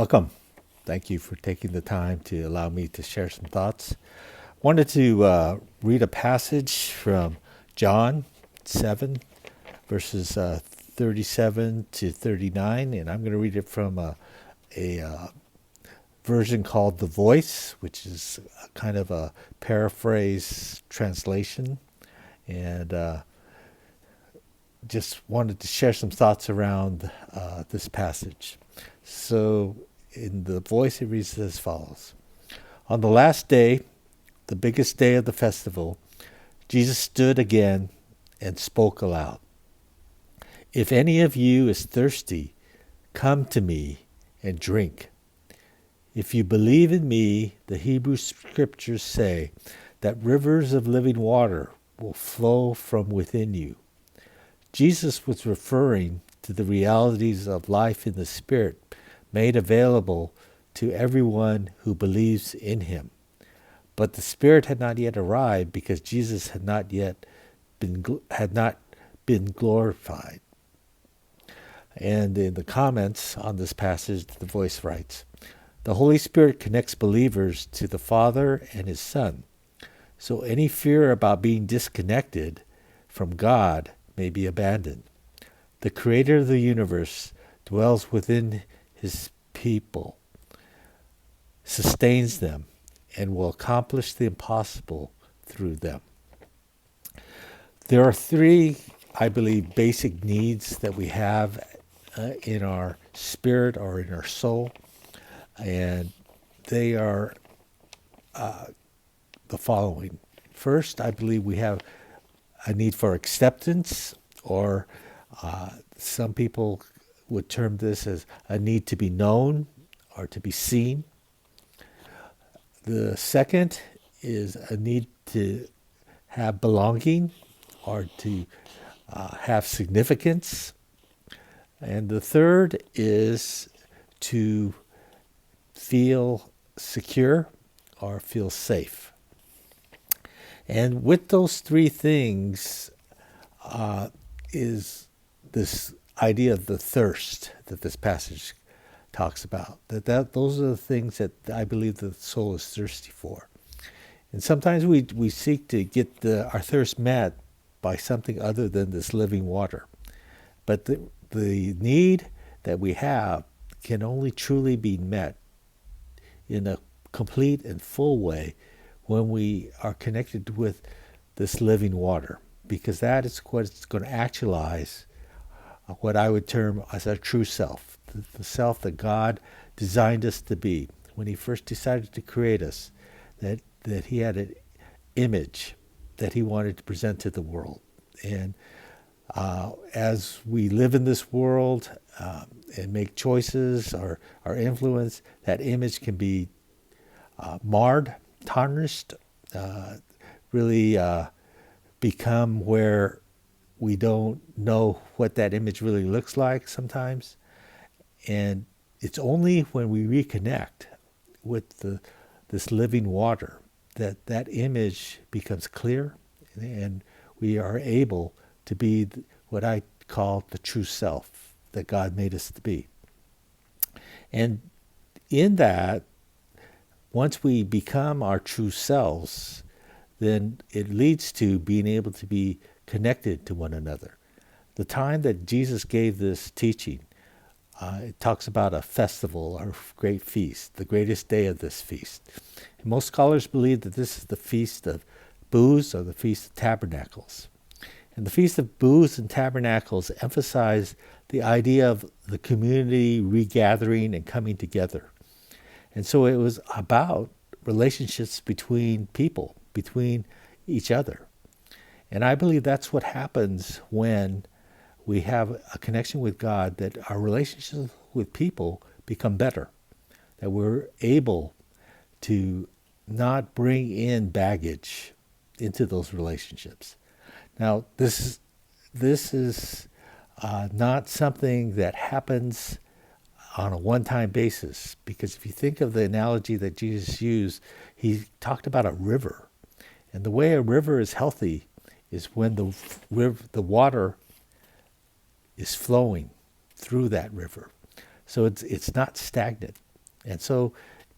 Welcome. Thank you for taking the time to allow me to share some thoughts. Wanted to read a passage from John 7, verses 37 to 39, and I'm going to read it from a version called The Voice, which is kind of a paraphrase translation, and just wanted to share some thoughts around this passage. So, in The Voice, it reads as follows. On the last day, the biggest day of the festival, Jesus stood again and spoke aloud. If any of you is thirsty, come to me and drink. If you believe in me, the Hebrew scriptures say that rivers of living water will flow from within you. Jesus was referring to the realities of life in the Spirit made available to everyone who believes in him. But the Spirit had not yet arrived because Jesus had not been glorified. And in the comments on this passage, the Voice writes, the Holy Spirit connects believers to the Father and his Son. So any fear about being disconnected from God may be abandoned. The Creator of the universe dwells within his people, sustains them, and will accomplish the impossible through them. There are three, I believe, basic needs that we have in our spirit or in our soul, and they are the following. First, I believe we have a need for acceptance, or some people would term this as a need to be known or to be seen. The second is a need to have belonging or to have significance. And the third is to feel secure or feel safe. And with those three things is this idea of the thirst that this passage talks about. Those are the things that I believe the soul is thirsty for. And sometimes we seek to get our thirst met by something other than this living water. But the need that we have can only truly be met in a complete and full way when we are connected with this living water, because that is what's going to actualize what I would term as our true self, the self that God designed us to be. When he first decided to create us, that he had an image that he wanted to present to the world. And as we live in this world and make choices or are influenced, that image can be marred, tarnished, really become where we don't know what that image really looks like sometimes. And it's only when we reconnect with this living water that image becomes clear, and we are able to be what I call the true self that God made us to be. And in that, once we become our true selves, then it leads to being able to be connected to one another. The time that Jesus gave this teaching, it talks about a festival or great feast, the greatest day of this feast. And most scholars believe that this is the Feast of Booths or the Feast of Tabernacles. And the Feast of Booths and Tabernacles emphasize the idea of the community regathering and coming together. And so it was about relationships between people, between each other. And I believe that's what happens when we have a connection with God, that our relationships with people become better, that we're able to not bring in baggage into those relationships. Now, this is not something that happens on a one-time basis, because if you think of the analogy that Jesus used, he talked about a river. And the way a river is healthy is when the water is flowing through that river. So it's not stagnant. And so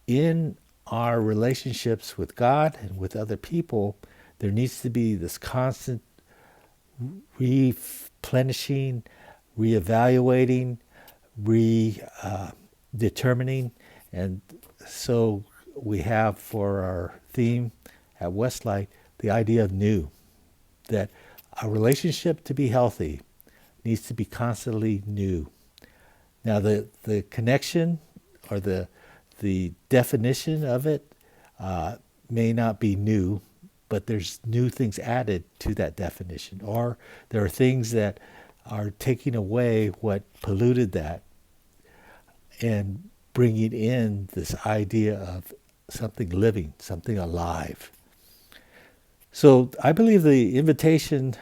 in our relationships with God and with other people, there needs to be this constant replenishing, reevaluating, determining. And so we have for our theme at Westlight the idea of new, that a relationship to be healthy needs to be constantly new. Now the connection or the definition of it may not be new, but there's new things added to that definition, or there are things that are taking away what polluted that and bringing in this idea of something living, something alive. So I believe the invitation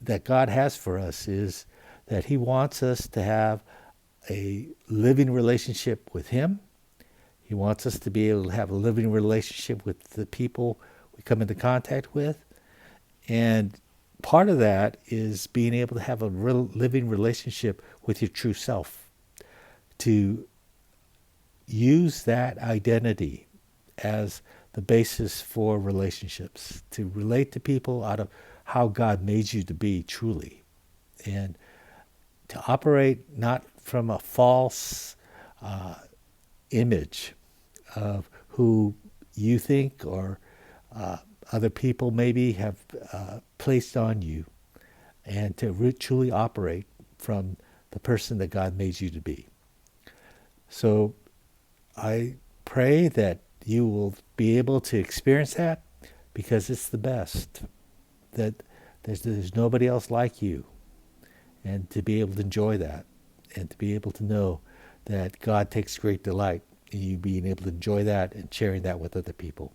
that God has for us is that He wants us to have a living relationship with Him. He wants us to be able to have a living relationship with the people we come into contact with. And part of that is being able to have a living relationship with your true self, to use that identity as the basis for relationships, to relate to people out of how God made you to be truly, and to operate not from a false image of who you think or other people maybe have placed on you, and to truly operate from the person that God made you to be. So I pray that you will be able to experience that, because it's the best, that there's nobody else like you, and to be able to enjoy that, and to be able to know that God takes great delight in you being able to enjoy that and sharing that with other people.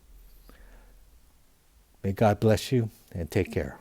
May God bless you, and take care.